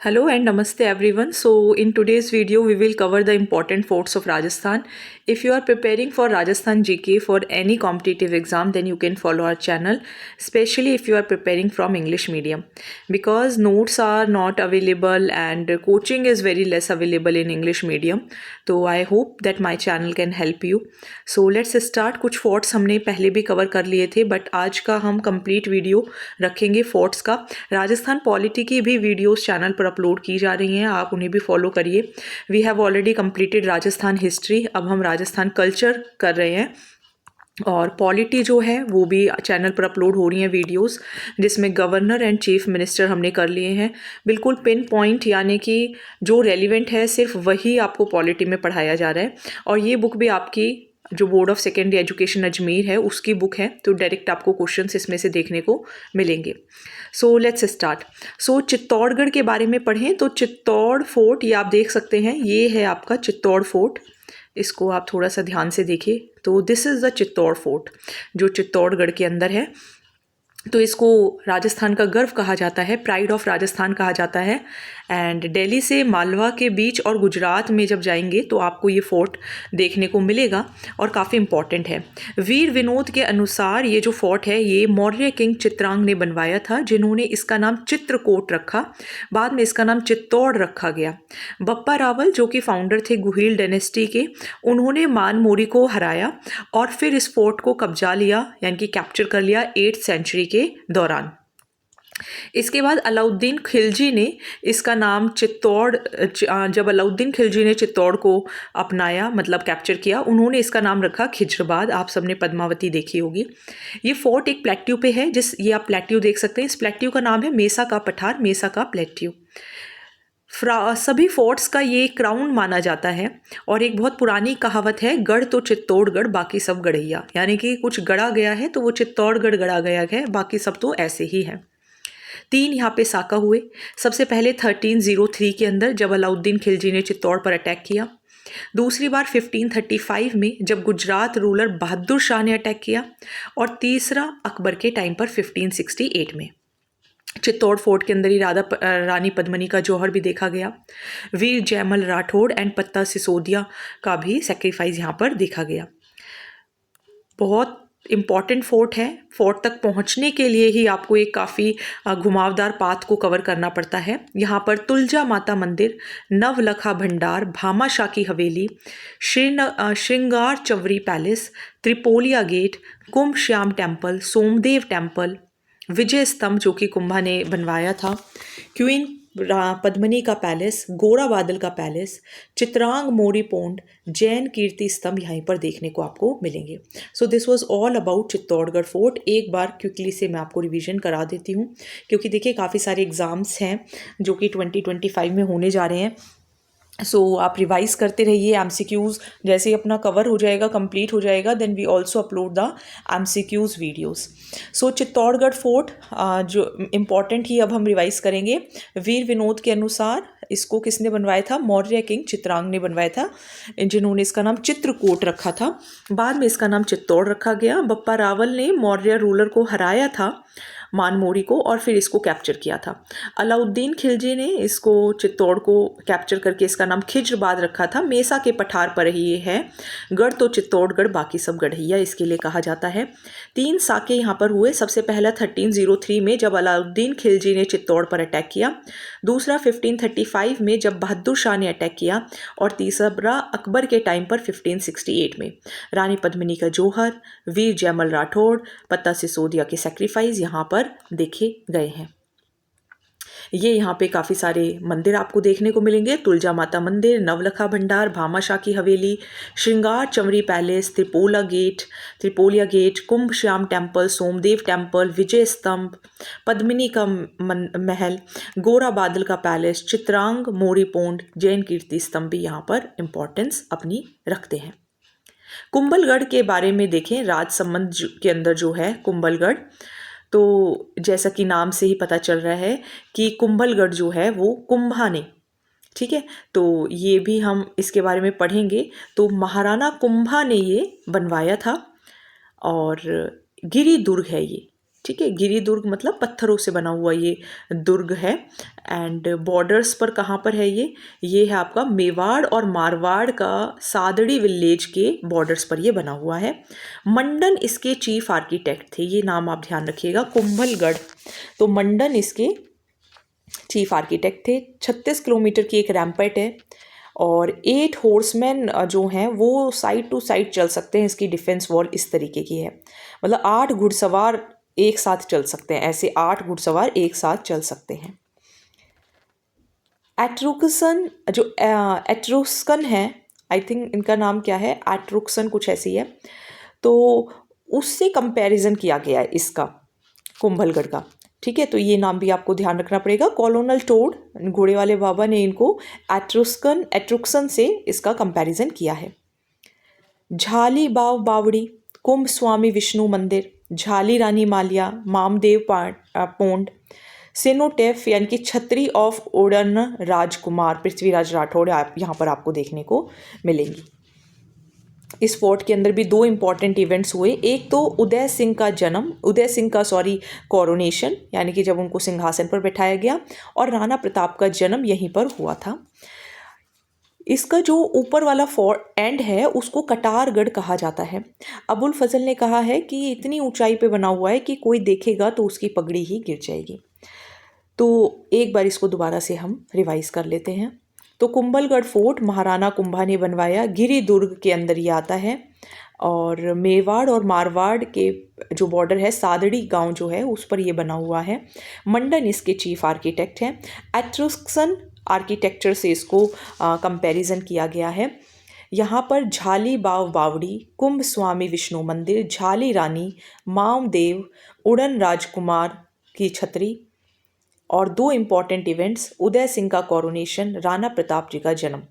Hello and namaste everyone. So in today's video we will cover the important forts of Rajasthan. If you are preparing for Rajasthan GK for any competitive exam, then you can follow our channel, especially if you are preparing from English medium, because notes are not available and coaching is very less available in English medium. So I hope that my channel can help you. So let's start. कुछ forts हमने पहले भी cover कर लिए थे, but आज का हम complete video रखेंगे forts का. राजस्थान पॉलिटी की भी वीडियोस चैनल पर अपलोड की जा रही हैं, आप उन्हें भी फॉलो करिए. We have already completed Rajasthan history, अब हम राजस्थान कल्चर कर रहे हैं. और पॉलिटी जो है वो भी चैनल पर अपलोड हो रही हैं वीडियोस, जिसमें गवर्नर एंड चीफ मिनिस्टर हमने कर लिए हैं. बिल्कुल पिन पॉइंट, यानी कि जो रेलिवेंट है सिर्फ वही आपको पॉलिटी में पढ़ाया जा रहा है. और ये बुक भी आपकी जो board of secondary education Ajmer है उसकी बुक है, तो डायरेक्ट आपको क्वेश्चंस इसमें से देखने को मिलेंगे. So let's start. So Chittorgarh के बारे में पढ़ें तो चित्तौड़ फोर्ट, ये आप देख सकते हैं, ये है आपका चित्तौड़ फोर्ट. इसको आप थोड़ा सा ध्यान से देखिए. तो this is the Chittor fort जो चित्तौड़गढ़ के अंदर है. तो इसको राजस्थान का गर्व कहा जाता है, प्राइड ऑफ राजस्थान कहा जाता है. एंड दिल्ली से मालवा के बीच और गुजरात में जब जाएंगे तो आपको ये फोर्ट देखने को मिलेगा और काफ़ी इम्पॉर्टेंट है. वीर विनोद के अनुसार ये जो फोर्ट है ये मौर्य किंग चित्रांग ने बनवाया था, जिन्होंने इसका नाम चित्रकोट रखा. बाद में इसका नाम चित्तौड़ रखा गया. बप्पा रावल जो कि फाउंडर थे गुहिल डायनेस्टी के, उन्होंने मानमोरी को हराया और फिर इस फोर्ट को कब्जा लिया, यानी कि कैप्चर कर लिया 8th सेंचुरी के दौरान. इसके बाद अलाउद्दीन खिलजी ने इसका नाम चित्तौड़, जब अलाउद्दीन खिलजी ने चित्तौड़ को अपनाया, मतलब कैप्चर किया, उन्होंने इसका नाम रखा खिजराबाद. आप सबने पद्मावती देखी होगी. ये फोर्ट एक प्लेट्यू पे है, ये आप प्लेट्यू देख सकते हैं. इस प्लेट्यू का नाम है मेसा का पठार, मेसा का प्लेट्यू. सभी फोर्ट्स का ये क्राउन माना जाता है. और एक बहुत पुरानी कहावत है, गढ़ तो चित्तौड़गढ़ बाकी सब गढ़ैया, यानी कि कुछ गढ़ा गया है तो वो चित्तौड़गढ़ गढ़ा गया है, बाकी सब तो ऐसे ही है. 3 यहाँ पे साका हुए. सबसे पहले 1303 के अंदर जब अलाउद्दीन खिलजी ने चित्तौड़ पर अटैक किया. दूसरी बार 1535 में जब गुजरात रूलर बहादुर शाह ने अटैक किया. और तीसरा अकबर के टाइम पर 1568 में. चित्तौड़ फोर्ट के अंदर ही रानी पद्मिनी का जौहर भी देखा गया. वीर जयमल राठौड़ एंड पत्ता सिसोदिया का भी सेक्रीफाइस यहाँ पर देखा गया. बहुत इम्पॉर्टेंट फोर्ट है. फोर्ट तक पहुँचने के लिए ही आपको एक काफ़ी घुमावदार पाथ को कवर करना पड़ता है. यहाँ पर तुलजा माता मंदिर, नवलखा भंडार, भामाशाह की हवेली, श्रृंगार चवरी पैलेस, त्रिपोलिया गेट, कुंभ श्याम टेम्पल, सोमदेव टेम्पल, विजय स्तंभ जो कि कुंभा ने बनवाया था, क्वीन पद्मिनी का पैलेस, गोरा बादल का पैलेस, चित्रांग मोरी पोंड, जैन कीर्ति स्तंभ यहाँ पर देखने को आपको मिलेंगे. So this was all about Chittorgarh fort. एक बार क्विकली से मैं आपको रिवीजन करा देती हूँ, क्योंकि देखिए काफ़ी सारे एग्ज़ाम्स हैं जो कि 2025 में होने जा रहे हैं. सो आप रिवाइज करते रहिए. एमसीक्यूज़ जैसे ही अपना कवर हो जाएगा, कंप्लीट हो जाएगा, then we also upload the MCQs videos. So Chittorgarh fort जो इम्पॉर्टेंट ही अब हम रिवाइज करेंगे. वीर विनोद के अनुसार इसको किसने बनवाया था? मौर्य किंग चित्रांग ने बनवाया था, जिन्होंने इसका नाम चित्रकूट रखा था. बाद में इसका नाम चित्तौड़ रखा गया. बप्पा रावल ने मौर्य रूलर को हराया था, मानमोरी को, और फिर इसको कैप्चर किया था. अलाउद्दीन खिलजी ने इसको चित्तौड़ को कैप्चर करके इसका नाम खिजराबाद रखा था. मेसा के पठार पर ही ये है. गढ़ तो चित्तौड़गढ़ बाकी सब गढ़ैया इसके लिए कहा जाता है. 3 साके यहाँ पर हुए. सबसे पहला 1303 में जब अलाउद्दीन खिलजी ने चित्तौड़ पर अटैक किया. दूसरा 1535 में जब बहादुर शाह ने अटैक किया. और तीसरा अकबर के टाइम पर 1568 में. रानी पद्मिनी का जौहर, वीर जयमल राठौड़, पत्ता सिसोदिया के सेक्रीफाइस यहाँ पर देखे गए हैं. ये यहाँ पे काफ़ी सारे मंदिर आपको देखने को मिलेंगे. तुलजा माता मंदिर, नवलखा भंडार, भामाशाह की हवेली, श्रृंगार चमरी पैलेस, त्रिपोलिया गेट, कुंभ श्याम टेम्पल, सोमदेव टेम्पल, विजय स्तंभ, पद्मिनी का महल, गोरा बादल का पैलेस, चित्रांग मोरी पोंड, जैन कीर्ति स्तंभ भी यहाँ पर इम्पोर्टेंस अपनी रखते हैं. कुंभलगढ़ के बारे में देखें. राजसमंद के अंदर जो है कुंभलगढ़, तो जैसा कि नाम से ही पता चल रहा है कि कुंभलगढ़ जो है वो कुंभा ने, ठीक है, तो ये भी हम इसके बारे में पढ़ेंगे. तो महाराणा कुंभा ने ये बनवाया था और गिरी दुर्ग है ये, ठीक है, गिरी दुर्ग मतलब पत्थरों से बना हुआ ये दुर्ग है। एंड बॉर्डर्स पर कहाँ पर है ये है आपका मेवाड़ और मारवाड़ का सादड़ी विलेज के बॉर्डर्स पर ये बना हुआ है। मंडन इसके चीफ आर्किटेक्ट थे, ये नाम आप ध्यान रखिएगा, कुंभलगढ़। तो मंडन इसके चीफ आर्किटेक्ट थे। 36 किलोमीटर की एक रैम्पेट है और 8 हॉर्समैन जो हैं वो साइड टू साइड चल सकते हैं। इसकी डिफेंस वॉल इस तरीके की है, मतलब 8 घुड़सवार एक साथ चल सकते हैं, ऐसे 8 घुड़सवार एक साथ चल सकते हैं। एट्रुक्सन जो एट्रुस्कन है, आई थिंक इनका नाम क्या है, एट्रुक्सन कुछ ऐसी है, तो उससे कंपैरिजन किया गया है इसका, कुंभलगढ़ का। ठीक है, तो ये नाम भी आपको ध्यान रखना पड़ेगा। कॉलोनल टोड घोड़े वाले बाबा ने इनको एट्रुक्सन से इसका कंपैरिजन किया है। झाली बाव बावड़ी, कुंभ स्वामी विष्णु मंदिर, झाली रानी मालिया, मामदेव पोंड, सेनोटेफ यानी कि छतरी ऑफ ओडन राजकुमार पृथ्वीराज राठौड़ आप यहाँ पर आपको देखने को मिलेंगी। इस फोर्ट के अंदर भी 2 इम्पॉर्टेंट इवेंट्स हुए। एक तो उदय सिंह का कोरोनेशन, यानी कि जब उनको सिंहासन पर बैठाया गया, और राणा प्रताप का जन्म यहीं पर हुआ था। इसका जो ऊपर वाला फोर्ट एंड है उसको कटारगढ़ कहा जाता है। अबुल फजल ने कहा है कि इतनी ऊंचाई पे बना हुआ है कि कोई देखेगा तो उसकी पगड़ी ही गिर जाएगी। तो एक बार इसको दोबारा से हम रिवाइज कर लेते हैं। तो कुंभलगढ़ फोर्ट महाराणा कुंभा ने बनवाया, गिरी दुर्ग के अंदर ये आता है, और मेवाड़ और मारवाड़ के जो बॉर्डर है, सादड़ी गांव जो है उस पर ये बना हुआ है। मंडन इसके चीफ आर्किटेक्ट हैं। एट्रुस्कन आर्किटेक्चर से इसको कंपैरिजन किया गया है। यहाँ पर झाली बाव बावड़ी, कुंभ स्वामी विष्णु मंदिर, झाली रानी, मामदेव, उड़न राजकुमार की छतरी, और 2 इम्पॉर्टेंट इवेंट्स, उदय सिंह का कोरोनेशन, राणा प्रताप जी का जन्म,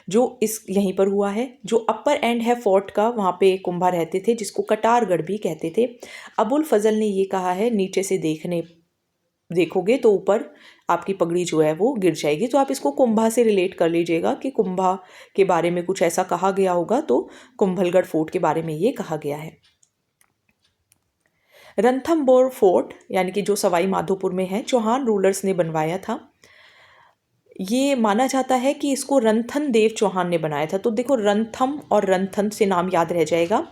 जो इस यहीं पर हुआ है। जो अपर एंड है फोर्ट का, वहाँ पे कुंभा रहते थे जिसको कटारगढ़ भी कहते थे। अबुल फजल ने ये कहा है नीचे से देखोगे तो ऊपर आपकी पगड़ी जो है वो गिर जाएगी। तो आप इसको कुंभा से रिलेट कर लीजिएगा कि कुंभा के बारे में कुछ ऐसा कहा गया होगा, तो कुंभलगढ़ फोर्ट के बारे में ये कहा गया है। रणथंबोर फोर्ट यानी कि जो सवाई माधोपुर में है, चौहान रूलर्स ने बनवाया था। ये माना जाता है कि इसको रणथन देव चौहान ने बनाया था। तो देखो, रणथम और रणथन से नाम याद रह जाएगा।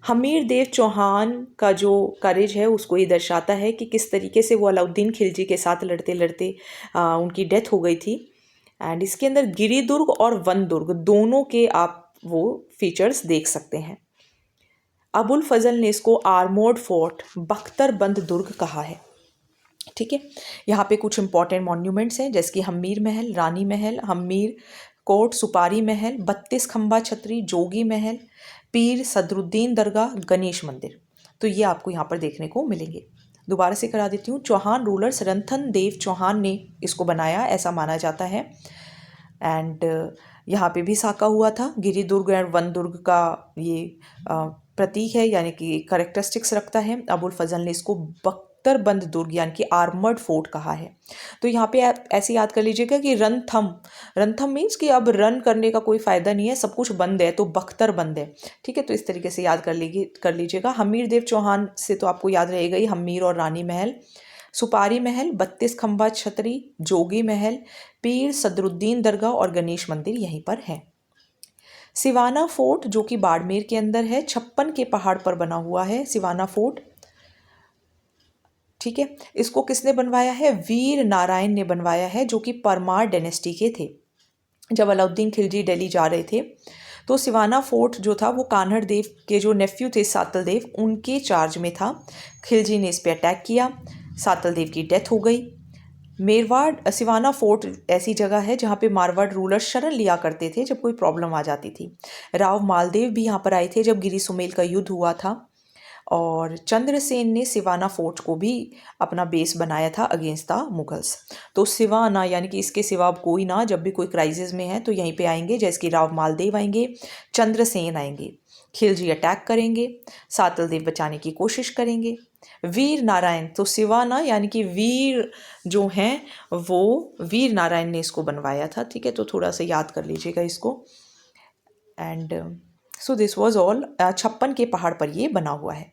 हमीर देव चौहान का जो करेज है उसको ये दर्शाता है कि किस तरीके से वो अलाउद्दीन खिलजी के साथ लड़ते लड़ते उनकी डेथ हो गई थी। एंड इसके अंदर गिरिदुर्ग और वन दुर्ग दोनों के आप वो फीचर्स देख सकते हैं। अबुल फजल ने इसको आर्मोर्ड फोर्ट बख्तरबंद दुर्ग कहा है। ठीक है, यहाँ पे कुछ इंपॉर्टेंट मॉन्यूमेंट्स हैं, जैसे कि हमीर महल, रानी महल, हमीर कोट, सुपारी महल, 32 खंबा छतरी, जोगी महल, पीर सदरुद्दीन दरगाह, गणेश मंदिर। तो ये आपको यहाँ पर देखने को मिलेंगे। दोबारा से करा देती हूँ। चौहान रूलर्स रणथन देव चौहान ने इसको बनाया, ऐसा माना जाता है। एंड यहाँ पे भी साका हुआ था। गिरी दुर्ग और वन दुर्ग का ये प्रतीक है, यानी कि करेक्टरिस्टिक्स रखता है। अबुल फजल ने इसको बख्तरबंद दुर्ग यानी कि आर्मर्ड फोर्ट कहा है। तो यहाँ पे आप ऐसे याद कर लीजिएगा कि रनथम मीन्स कि अब रन करने का कोई फ़ायदा नहीं है, सब कुछ बंद है, तो बख्तर बंद है। ठीक है, तो इस तरीके से याद कर लीजिएगा। हमीर देव चौहान से तो आपको याद रहेगा ही, हमीर और रानी महल, सुपारी महल, 32 खंबा छतरी, जोगी महल, पीर सदरुद्दीन दरगाह और गणेश मंदिर यहीं पर है। सिवाना फोर्ट जो कि बाड़मेर के अंदर है, 56 के पहाड़ पर बना हुआ है सिवाना फोर्ट। ठीक है, इसको किसने बनवाया है? वीर नारायण ने बनवाया है, जो कि परमार डायनेस्टी के थे। जब अलाउद्दीन खिलजी दिल्ली जा रहे थे तो सिवाना फोर्ट जो था वो कान्हड़ देव के जो नेफ्यू थे सातल देव, उनके चार्ज में था। खिलजी ने इस पर अटैक किया, सातल देव की डेथ हो गई। मेरवाड़ सिवाना फोर्ट ऐसी जगह है जहाँ पे मारवाड़ रूलर शरण लिया करते थे जब कोई प्रॉब्लम आ जाती थी। राव मालदेव भी यहाँ पर आए थे जब गिरी सुमेल का युद्ध हुआ था, और चंद्रसेन ने सिवाना फोर्ट को भी अपना बेस बनाया था अगेंस्ट द मुगल्स। तो सिवाना यानी कि इसके सिवा अब कोई ना, जब भी कोई क्राइसिस में है तो यहीं पे आएंगे, जैसे कि राव मालदेव आएंगे, चंद्रसेन आएंगे, खिलजी अटैक करेंगे, सातल देव बचाने की कोशिश करेंगे। वीर नारायण, तो सिवाना यानी कि वीर जो हैं वो वीर नारायण ने इसको बनवाया था। ठीक है, तो थोड़ा सा याद कर लीजिएगा इसको। And so this was all. 56 के पहाड़ पर ये बना हुआ है।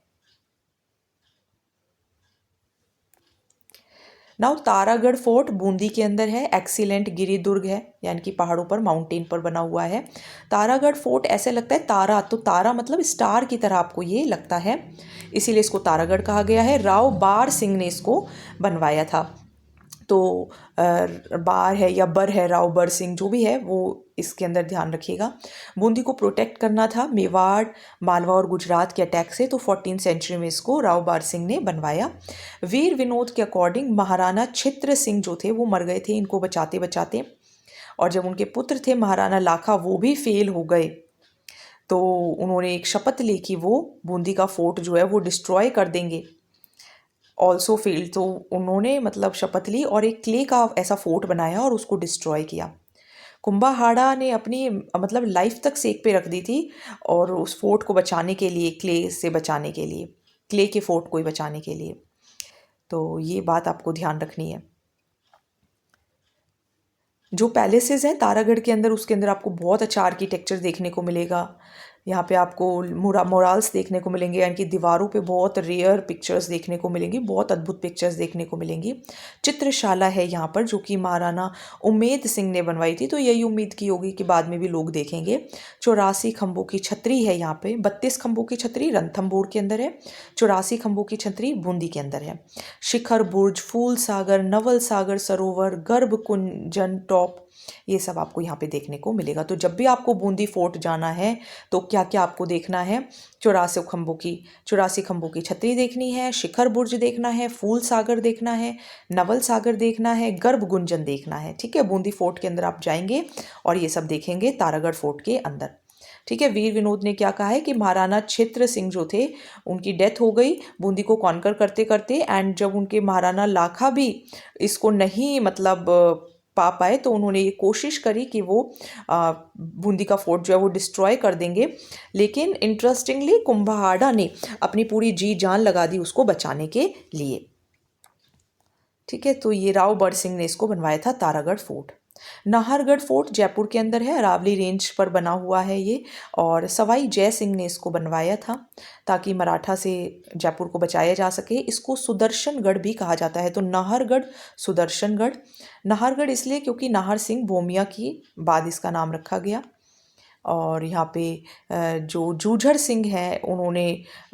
नाउ तारागढ़ फोर्ट बूंदी के अंदर है, एक्सीलेंट गिरी दुर्ग है, यानी कि पहाड़ों पर, माउंटेन पर बना हुआ है। तारागढ़ फोर्ट ऐसे लगता है तारा, तो तारा मतलब स्टार की तरह आपको ये लगता है, इसीलिए इसको तारागढ़ कहा गया है। राव बार सिंह ने इसको बनवाया था। तो बार है या बर है, राव बर सिंह जो भी है वो इसके अंदर ध्यान रखिएगा। बूंदी को प्रोटेक्ट करना था मेवाड़, मालवा और गुजरात के अटैक से, तो 14th सेंचुरी में इसको राव बार सिंह ने बनवाया। वीर विनोद के अकॉर्डिंग महाराणा छित्र सिंह जो थे वो मर गए थे इनको बचाते बचाते, और जब उनके पुत्र थे महाराणा लाखा वो भी फेल हो गए, तो उन्होंने एक शपथ ली कि वो बूंदी का फोर्ट जो है वो डिस्ट्रॉय कर देंगे। ऑल्सो फेल्ड, तो उन्होंने मतलब शपथ ली और एक क्ले का ऐसा फोर्ट बनाया और उसको डिस्ट्रॉय किया। कुंभाहाड़ा ने अपनी मतलब लाइफ तक सेक पे रख दी थी, और उस फोर्ट को बचाने के लिए, क्ले से बचाने के लिए, क्ले के फोर्ट को ही बचाने के लिए। तो ये बात आपको ध्यान रखनी है। जो पैलेसेस हैं तारागढ़ के अंदर, उसके अंदर आपको बहुत अच्छा आर्किटेक्चर देखने को मिलेगा। यहाँ पे आपको मोराल्स देखने को मिलेंगे, यानी कि दीवारों पे बहुत रेयर पिक्चर्स देखने को मिलेंगी, बहुत अद्भुत पिक्चर्स देखने को मिलेंगी। चित्रशाला है यहाँ पर जो कि महाराणा उमेद सिंह ने बनवाई थी, तो यही उम्मीद की होगी कि बाद में भी लोग देखेंगे। 84 खंभों की छतरी है यहाँ पे, 32 खंभों की छतरी रणथंभौर के अंदर है, 84 खंभों की छतरी बूंदी के अंदर है। शिखर बुर्ज, फूल सागर, नवल सागर सरोवर, गर्भ कुंजन टॉप, ये सब आपको यहाँ पे देखने को मिलेगा। तो जब भी आपको बूंदी फोर्ट जाना है तो क्या क्या आपको देखना है, 84 खंभों की छतरी देखनी है, शिखर बुर्ज देखना है, फूल सागर देखना है, नवल सागर देखना है, गर्भ गुंजन देखना है। ठीक है, बूंदी फोर्ट के अंदर आप जाएंगे और ये सब देखेंगे तारागढ़ फोर्ट के अंदर। ठीक है, वीर विनोद ने क्या कहा है कि महाराणा छित्र सिंह जो थे उनकी डेथ हो गई बूंदी को कॉन्कर करते करते, एंड जब उनके महाराणा लाखा भी इसको नहीं मतलब पा पाए, तो उन्होंने ये कोशिश करी कि वो बूंदी का फोर्ट जो है वो डिस्ट्रॉय कर देंगे, लेकिन इंटरेस्टिंगली कुंभाहाड़ा ने अपनी पूरी जी जान लगा दी उसको बचाने के लिए। ठीक है, तो ये राव बड़ सिंह ने इसको बनवाया था तारागढ़ फोर्ट। नाहरगढ़ फोर्ट जयपुर के अंदर है, अरावली रेंज पर बना हुआ है ये, और सवाई जय सिंह ने इसको बनवाया था ताकि मराठा से जयपुर को बचाया जा सके। इसको सुदर्शनगढ़ भी कहा जाता है, तो नाहरगढ़ सुदर्शनगढ़। नाहरगढ़ इसलिए क्योंकि नाहर सिंह भोमिया की बाद इसका नाम रखा गया। और यहाँ पे जो जूझर सिंह हैं उन्होंने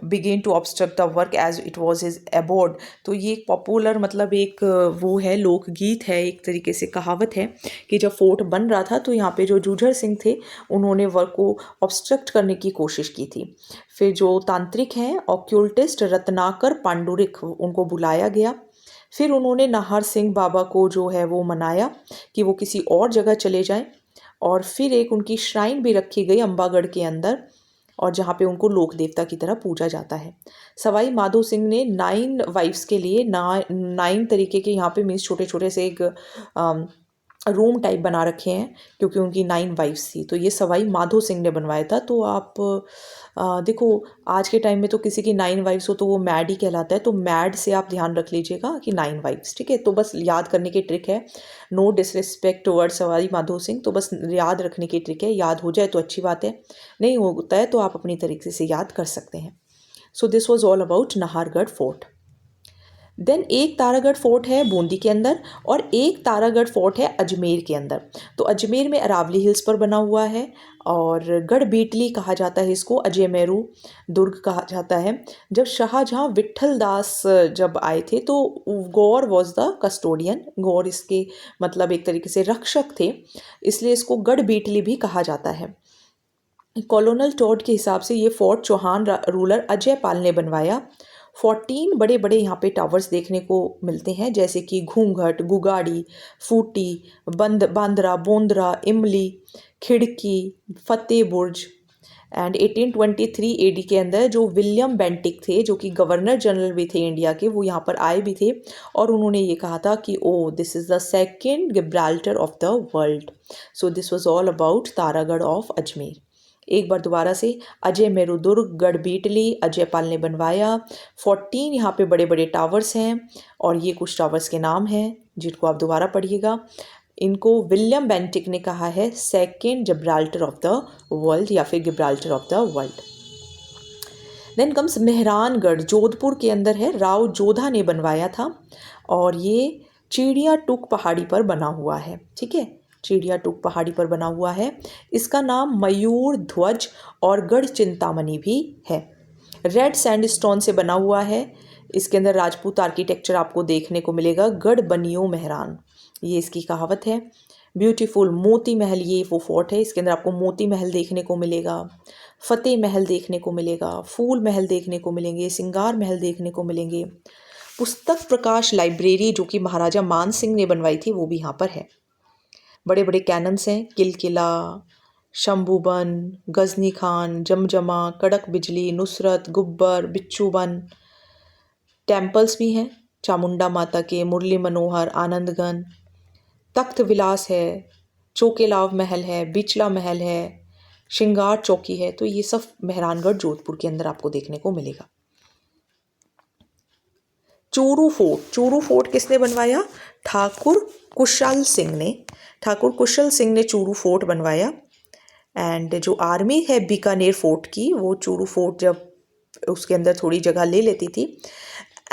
began to obstruct the work as it was his abode, तो ये एक पॉपुलर मतलब एक वो है, लोकगीत है, एक तरीके से कहावत है कि जब फोर्ट बन रहा था तो यहाँ पे जो जूझर सिंह थे उन्होंने वर्क को ऑब्स्ट्रक्ट करने की कोशिश की थी। फिर जो तांत्रिक हैं ऑक्यूल्टिस्ट रत्नाकर पांडुरिक, उनको बुलाया गया। फिर उन्होंने नाहर सिंह बाबा को जो है वो मनाया कि वो किसी और जगह चले जाएं, और फिर एक उनकी श्राइन भी रखी गई अम्बागढ़ के अंदर, और जहाँ पे उनको लोक देवता की तरह पूजा जाता है। सवाई माधो सिंह ने 9 वाइफ्स के लिए 9 तरीके के यहाँ पे मीन्स छोटे छोटे से एक रूम टाइप बना रखे हैं, क्योंकि उनकी 9 वाइफ्स थी, तो ये सवाई माधो सिंह ने बनवाया था। तो आप देखो आज के टाइम में तो किसी की 9 वाइफ्स हो तो वो मैड ही कहलाता है, तो मैड से आप ध्यान रख लीजिएगा कि 9 वाइफ्स। ठीक है, तो बस याद करने की ट्रिक है, no disrespect towards Sawai Madho Singh, तो बस याद रखने की ट्रिक है, याद हो जाए तो अच्छी बात है, नहीं होता है तो आप अपनी तरीके से याद कर सकते हैं। So this was all about Nahargarh fort. Then एक तारागढ़ फोर्ट है बूंदी के अंदर, और एक तारागढ़ फोर्ट है अजमेर के अंदर। तो अजमेर में अरावली हिल्स पर बना हुआ है, और गढ़ बीटली कहा जाता है इसको, अजयमेरू दुर्ग कहा जाता है। जब शाहजहाँ विट्ठल दास जब आए थे तो गौर वॉज द कस्टोडियन, गौर इसके मतलब एक तरीके से रक्षक थे, इसलिए इसको गढ़ बीटली भी कहा जाता है। कॉलोनल टॉड के हिसाब से ये फोर्ट चौहान रूलर अजय पाल ने बनवाया। 14 बड़े बड़े यहाँ पे टावर्स देखने को मिलते हैं, जैसे कि घूंघट, गुगाड़ी, फूटी, बांद्रा, बोंद्रा, इमली, खिड़की, फतेह बुर्ज। एंड 1823 एडी के अंदर जो विलियम बेंटिक थे जो कि गवर्नर जनरल भी थे इंडिया के, वो यहाँ पर आए भी थे, और उन्होंने ये कहा था कि oh this is the second Gibraltar of the world. So this was all about Taragarh of Ajmer. एक बार दोबारा से, अजय मेरू दुर्ग गढ़ बीटली अजय पाल ने बनवाया। 14 यहाँ पे बड़े बड़े टावर्स हैं, और ये कुछ टावर्स के नाम हैं जिनको आप दोबारा पढ़िएगा। इनको विलियम बेंटिक ने कहा है second Gibraltar of the world, या फिर Gibraltar of the world. Then comes Mehrangarh, Jodhpur के अंदर है, राव जोधा ने बनवाया था, और ये चिड़िया टूक पहाड़ी पर बना हुआ है। ठीक है, चिड़िया टूक पहाड़ी पर बना हुआ है। इसका नाम मयूर ध्वज और गढ़ चिंतामणि भी है। रेड सैंडस्टोन से बना हुआ है। इसके अंदर राजपूत आर्किटेक्चर आपको देखने को मिलेगा। गढ़ बनियो मेहरान, ये इसकी कहावत है। ब्यूटीफुल मोती महल, ये वो फोर्ट है, इसके अंदर आपको मोती महल देखने को मिलेगा, फतेह महल देखने को मिलेगा, फूल महल देखने को मिलेंगे, सिंगार महल देखने को मिलेंगे। पुस्तक प्रकाश लाइब्रेरी जो कि महाराजा मान सिंह ने बनवाई थी वो भी यहाँ पर है। बड़े बड़े कैनन्स हैं, किलकिला, शंभूबन, गजनी खान, जमजमा, कड़क बिजली, नुसरत, गुब्बर, बिच्छूबन। टेम्पल्स भी हैं, चामुंडा माता के, मुरली मनोहर, आनंदगन, तख्त विलास है, चोकेलाव महल है, बिचला महल है, श्रृंगार चौकी है। तो ये सब मेहरानगढ़ जोधपुर के अंदर आपको देखने को मिलेगा। चूरू फोर्ट, चूरू फोर्ट किसने बनवाया? ठाकुर कुशल सिंह ने। ठाकुर कुशल सिंह ने चूरू फोर्ट बनवाया। एंड जो आर्मी है बीकानेर फोर्ट की, वो चूरू फोर्ट जब उसके अंदर थोड़ी जगह ले लेती थी,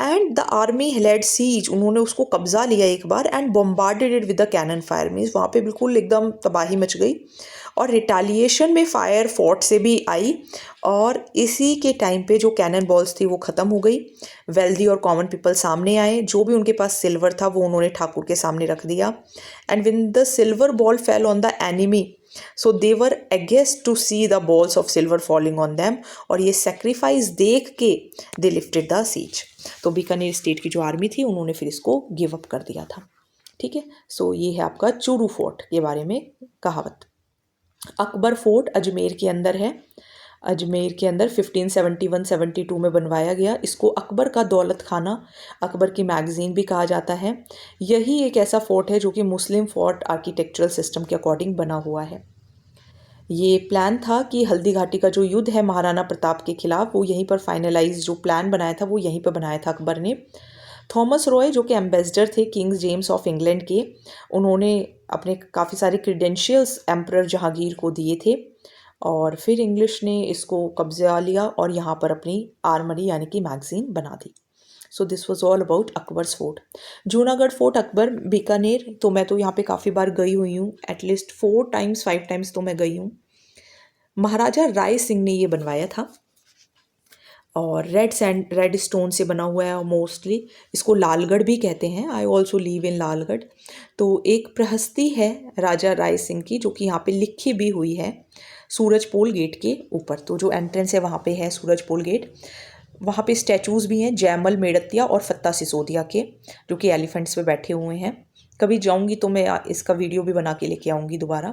and the army led siege, उन्होंने उसको कब्जा लिया एक बार, and bombarded it with the cannon fire, means वहाँ पे बिल्कुल एकदम तबाही मच गई। और रिटालिएशन में फायर फोर्ट से भी आई, और इसी के टाइम पे जो कैनन बॉल्स थी वो ख़त्म हो गई। वेल्दी और कॉमन पीपल सामने आए, जो भी उनके पास सिल्वर था वो उन्होंने ठाकुर के सामने रख दिया। And when the silver ball fell on the enemy, so they were aghast to see the balls of silver falling on them, और ये सेक्रीफाइस देख के दे लिफ्टेड द सीज। तो बीकानेर स्टेट की जो आर्मी थी उन्होंने फिर इसको गिव अप कर दिया था। ठीक है, सो ये है आपका चूरू फोर्ट के बारे में कहावत। अकबर फोर्ट अजमेर के अंदर है। अजमेर के अंदर 1571-72 में बनवाया गया। इसको अकबर का दौलत खाना, अकबर की मैगज़ीन भी कहा जाता है। यही एक ऐसा फोर्ट है जो कि मुस्लिम फोर्ट आर्किटेक्चरल सिस्टम के अकॉर्डिंग बना हुआ है। ये प्लान था कि हल्दी घाटी का जो युद्ध है महाराणा प्रताप के खिलाफ, वो यहीं पर फाइनलाइज, जो प्लान बनाया था वो यहीं पर बनाया था अकबर ने। थॉमस रॉय जो कि एम्बेसडर थे किंग जेम्स ऑफ इंग्लैंड के, उन्होंने अपने काफ़ी सारे क्रीडेंशियल्स एम्परर जहांगीर को दिए थे, और फिर इंग्लिश ने इसको कब्जा लिया और यहाँ पर अपनी आर्मरी यानी कि मैगजीन बना दी। So this was all about Akbar's fort. Junagarh fort, Akbar, Bikaner, तो मैं तो यहाँ पे काफ़ी बार गई हुई हूँ, एटलीस्ट 4 टाइम्स 5 टाइम्स तो मैं गई हूँ। महाराजा राय सिंह ने ये बनवाया था, और रेड स्टोन से बना हुआ है मोस्टली। इसको लालगढ़ भी कहते हैं, आई ऑल्सो लीव इन लालगढ़। तो एक प्रहस्ती है राजा राय सिंह की जो कि यहाँ पे लिखी भी हुई है सूरजपोल गेट के ऊपर। तो जो एंट्रेंस है वहाँ पे है सूरजपोल गेट, वहाँ पे स्टैचूज़ भी हैं जयमल मेड़तिया और फत्ता सिसोदिया के, जो कि एलिफेंट्स पे बैठे हुए हैं। कभी जाऊँगी तो मैं इसका वीडियो भी बना के लेके आऊँगी दोबारा।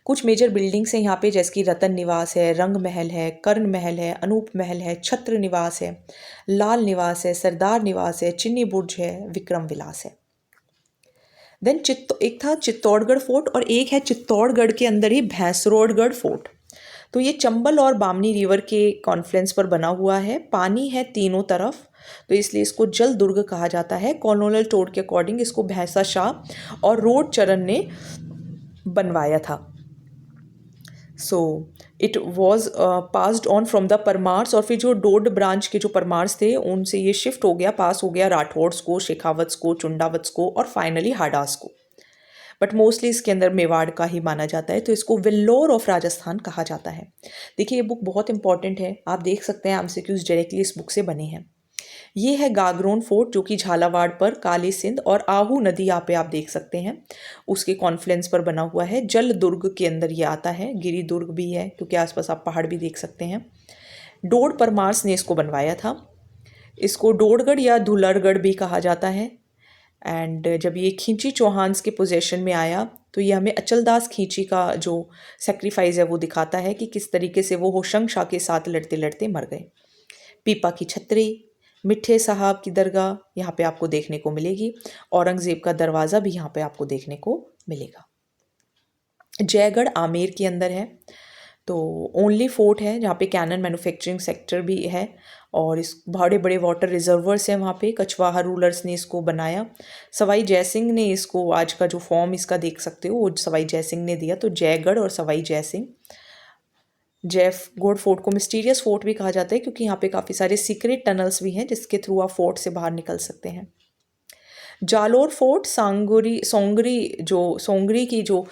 कुछ मेजर बिल्डिंग्स हैं यहाँ पे, जैसे कि रतन निवास है, रंग महल है, कर्ण महल है, अनूप महल है, छत्र निवास है, लाल निवास है, सरदार निवास है, चिन्नी बुर्ज है, विक्रम विलास है। देन एक था चित्तौड़गढ़ फोर्ट, और एक है चित्तौड़गढ़ के अंदर ही भैंसरोडगढ़ फोर्ट। तो ये चंबल और बामनी रिवर के कॉन्फ्लुएंस पर बना हुआ है, पानी है तीनों तरफ, तो इसलिए इसको जल दुर्ग कहा जाता है। कॉलोनल टोड के अकॉर्डिंग इसको भैंसा शाह और रोड चरण ने बनवाया था। So it was passed on from the Paramars, और फिर जो डोड ब्रांच के जो परमार्स थे उनसे ये शिफ्ट हो गया, पास हो गया राठौड्स को, शेखावत्स को, चुंडावत्स को, और फाइनली हाडास को। बट मोस्टली इसके अंदर मेवाड़ का ही माना जाता है, तो इसको वेल्लोर ऑफ राजस्थान कहा जाता है। देखिए ये बुक बहुत इंपॉर्टेंट है, आप देख सकते हैं एमसीक्यूज डायरेक्टली इस बुक से बने हैं। ये है गागरोन फोर्ट जो कि झालावाड़ पर काली सिंध और आहू नदी यहाँ पे आप देख सकते हैं उसके कॉन्फ्लुएंस पर बना हुआ है। जल दुर्ग के अंदर ये आता है, गिरी दुर्ग भी है क्योंकि आसपास आप पहाड़ भी देख सकते हैं। डोड परमार्स ने इसको बनवाया था। इसको डोडगढ़ या धुलरगढ़ भी कहा जाता है। एंड जब ये खींची चौहान्स के पोजेशन में आया तो ये हमें अचलदास खींची का जो सेक्रीफाइस है वो दिखाता है कि किस तरीके से वो होशंग शाह के साथ लड़ते लड़ते मर गए। पीपा की छतरी, मिठे साहब की दरगाह यहाँ पे आपको देखने को मिलेगी। औरंगज़ेब का दरवाज़ा भी यहाँ पे आपको देखने को मिलेगा। जयगढ़ आमेर के अंदर है, तो ओनली फोर्ट है जहाँ पे कैनन मैन्युफैक्चरिंग सेक्टर भी है, और इस बड़े बड़े वाटर रिजर्वर्स हैं वहाँ पे। कछवाहा रूलर्स ने इसको बनाया। सवाई जयसिंह ने इसको, आज का जो फॉर्म इसका देख सकते हो वो सवाई जयसिंह ने दिया। तो जयगढ़ और सवाई जयसिंह। जयगढ़ फोर्ट को मिस्टीरियस फोर्ट भी कहा जाता है क्योंकि यहाँ पे काफ़ी सारे सीक्रेट टनल्स भी हैं जिसके थ्रू आप फोर्ट से बाहर निकल सकते हैं। जालोर फोर्ट सोंगरी की जो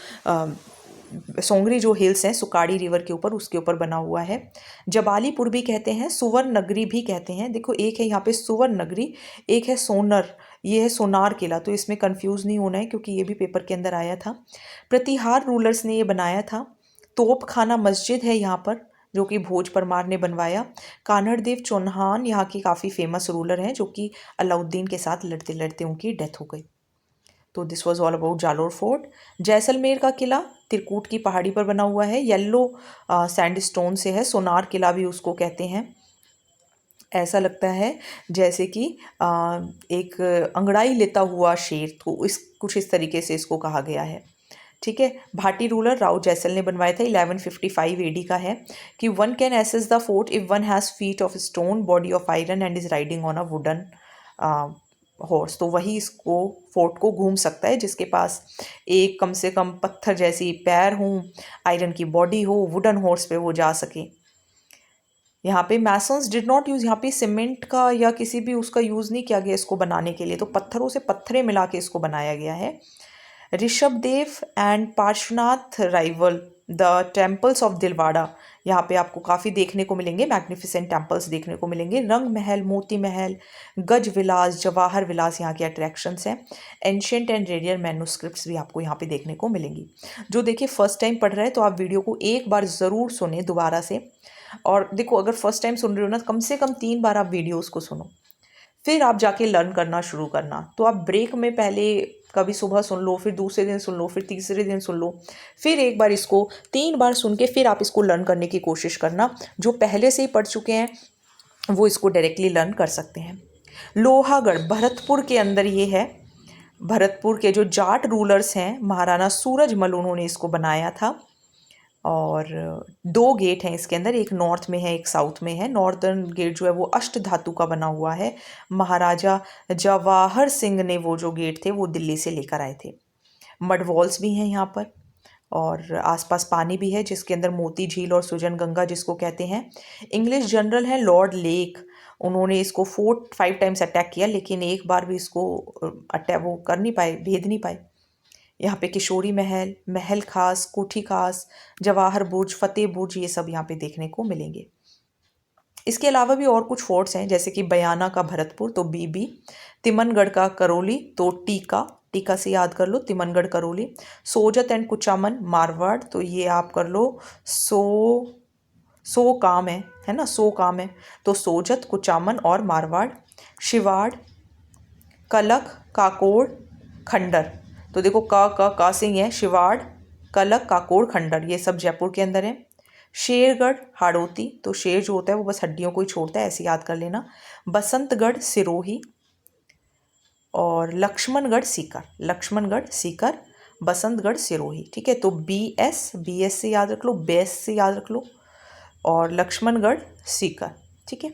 सोंगरी जो हिल्स हैं सुकाड़ी रिवर के ऊपर, उसके ऊपर बना हुआ है। जबालीपुर भी कहते हैं, सुवर्ण नगरी भी कहते हैं। देखो एक है यहाँ पे सुवर्ण नगरी, एक है सोनर, ये है सोनार किला, तो इसमें कंफ्यूज नहीं होना है क्योंकि ये भी पेपर के अंदर आया था। प्रतिहार रूलर्स ने ये बनाया था। तोप खाना मस्जिद है यहाँ पर, जो कि भोज परमार ने बनवाया। कान्हड़देव चौहान यहाँ की काफ़ी फेमस रूलर हैं, जो कि अलाउद्दीन के साथ लड़ते लड़ते उनकी डेथ हो गई। तो this was all about Jalore fort. Jaisalmer का किला त्रिकूट की पहाड़ी पर बना हुआ है, येलो सैंडस्टोन से है, सोनार किला भी उसको कहते हैं। ऐसा लगता है जैसे कि एक अंगड़ाई लेता हुआ शेर, तो इस कुछ इस तरीके से इसको कहा गया है। ठीक है, भाटी रूलर राव जैसल ने बनवाया था, 1155 एडी का है। कि one can access the fort if one has feet of stone, body of iron and is riding on a wooden horse. तो वही इसको फोर्ट को घूम सकता है जिसके पास एक कम से कम पत्थर जैसी पैर हों, आयरन की बॉडी हो, वुडन हॉर्स पे वो जा सके। यहाँ पे मैसन्स डिड नॉट यूज़, यहाँ पे सीमेंट का या किसी भी उसका यूज़ नहीं किया गया इसको बनाने के लिए, तो पत्थरों से पत्थरें मिला के इसको बनाया गया है। Rishabhdev and Parshvanath rival the temples of Dilwara, यहाँ पे आपको काफ़ी देखने को मिलेंगे, मैग्निफिसेंट टेम्पल्स देखने को मिलेंगे। रंग महल, मोती महल, गज विलास, जवाहर विलास यहाँ के अट्रैक्शंस हैं। एंशियंट एंड रेडियर मैन्युस्क्रिप्ट्स भी आपको यहाँ पे देखने को मिलेंगी। जो देखिए फर्स्ट टाइम पढ़ रहे हैं तो आप वीडियो को एक बार ज़रूर सुने दोबारा से, और देखो अगर फर्स्ट टाइम सुन रहे हो ना, कम से कम 3 बार आप वीडियोज़ को सुनो, फिर आप जाके लर्न करना शुरू करना। तो आप ब्रेक में पहले कभी सुबह सुन लो, फिर दूसरे दिन सुन लो, फिर तीसरे दिन सुन लो, फिर एक बार इसको 3 बार सुन के फिर आप इसको लर्न करने की कोशिश करना। जो पहले से ही पढ़ चुके हैं वो इसको डायरेक्टली लर्न कर सकते हैं। लोहागढ़ भरतपुर के अंदर ये है। भरतपुर के जो जाट रूलर्स हैं महाराणा सूरजमल, उन्होंने इसको बनाया था। और 2 गेट हैं इसके अंदर, एक नॉर्थ में है एक साउथ में है। नॉर्दर्न गेट जो है वो अष्ट धातु का बना हुआ है। महाराजा जवाहर सिंह ने वो जो गेट थे वो दिल्ली से लेकर आए थे। मड वॉल्स भी हैं यहाँ पर, और आसपास पानी भी है जिसके अंदर मोती झील और सुजन गंगा जिसको कहते हैं। इंग्लिश जनरल है लॉर्ड लेक, उन्होंने इसको 5 टाइम्स अटैक किया, लेकिन एक बार भी इसको अटैक वो कर नहीं पाए, भेद नहीं पाए। यहाँ पे किशोरी महल, महल खास, कोठी खास, जवाहर बुर्ज, फतेह बुर्ज, ये सब यहाँ पे देखने को मिलेंगे। इसके अलावा भी और कुछ फोर्ट्स हैं, जैसे कि बयाना का भरतपुर तो बीबी, तिमनगढ़ का करौली तो टीका, टीका से याद कर लो तिमनगढ़ करौली। सोजत एंड कुचामन मारवाड़, तो ये आप कर लो सो काम है ना, सो काम है, तो सोजत, कुचामन और मारवाड़। शिवाड़, कलक, काकोड़, खंडर, तो देखो का सिंह है, शिवाड़, कलक, काकोड़, खंडर, ये सब जयपुर के अंदर है। शेरगढ़ हाड़ौती, तो शेर जो होता है वो बस हड्डियों को ही छोड़ता है, ऐसे याद कर लेना। बसंतगढ़ सिरोही, और लक्ष्मणगढ़ सीकर, लक्ष्मणगढ़ सीकर, बसंतगढ़ सिरोही। ठीक है, तो बी एस से याद रख लो, बेस से याद रख लो, और लक्ष्मणगढ़ सीकर। ठीक है,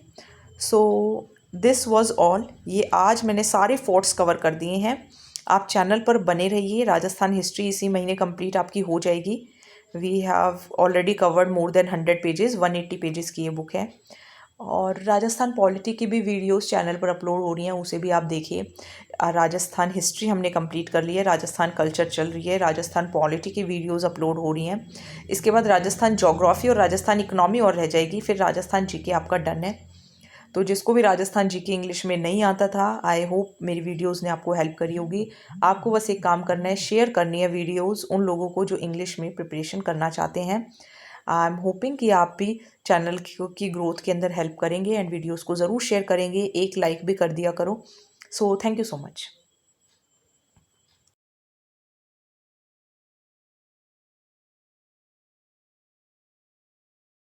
सो दिस वॉज ऑल। ये आज मैंने सारे फोर्ट्स कवर कर दिए हैं। आप चैनल पर बने रहिए, राजस्थान हिस्ट्री इसी महीने कंप्लीट आपकी हो जाएगी। We have already covered more than 100 pages, 180 pages की ये बुक है। और राजस्थान पॉलिटी की भी वीडियोस चैनल पर अपलोड हो रही हैं, उसे भी आप देखिए। राजस्थान हिस्ट्री हमने कंप्लीट कर ली है, राजस्थान कल्चर चल रही है, राजस्थान पॉलिटी की वीडियोस अपलोड हो रही हैं। इसके बाद राजस्थान ज्योग्राफी और राजस्थान इकनॉमी और रह जाएगी, फिर राजस्थान जीके आपका डन है। तो जिसको भी राजस्थान जीके इंग्लिश में नहीं आता था, आई होप मेरी वीडियोस ने आपको हेल्प करी होगी। आपको बस एक काम करना है, शेयर करनी है वीडियोस उन लोगों को जो इंग्लिश में प्रिपरेशन करना चाहते हैं। आई एम होपिंग कि आप भी चैनल की ग्रोथ के अंदर हेल्प करेंगे एंड वीडियोस को ज़रूर शेयर करेंगे, एक लाइक भी कर दिया करो। So thank you so much.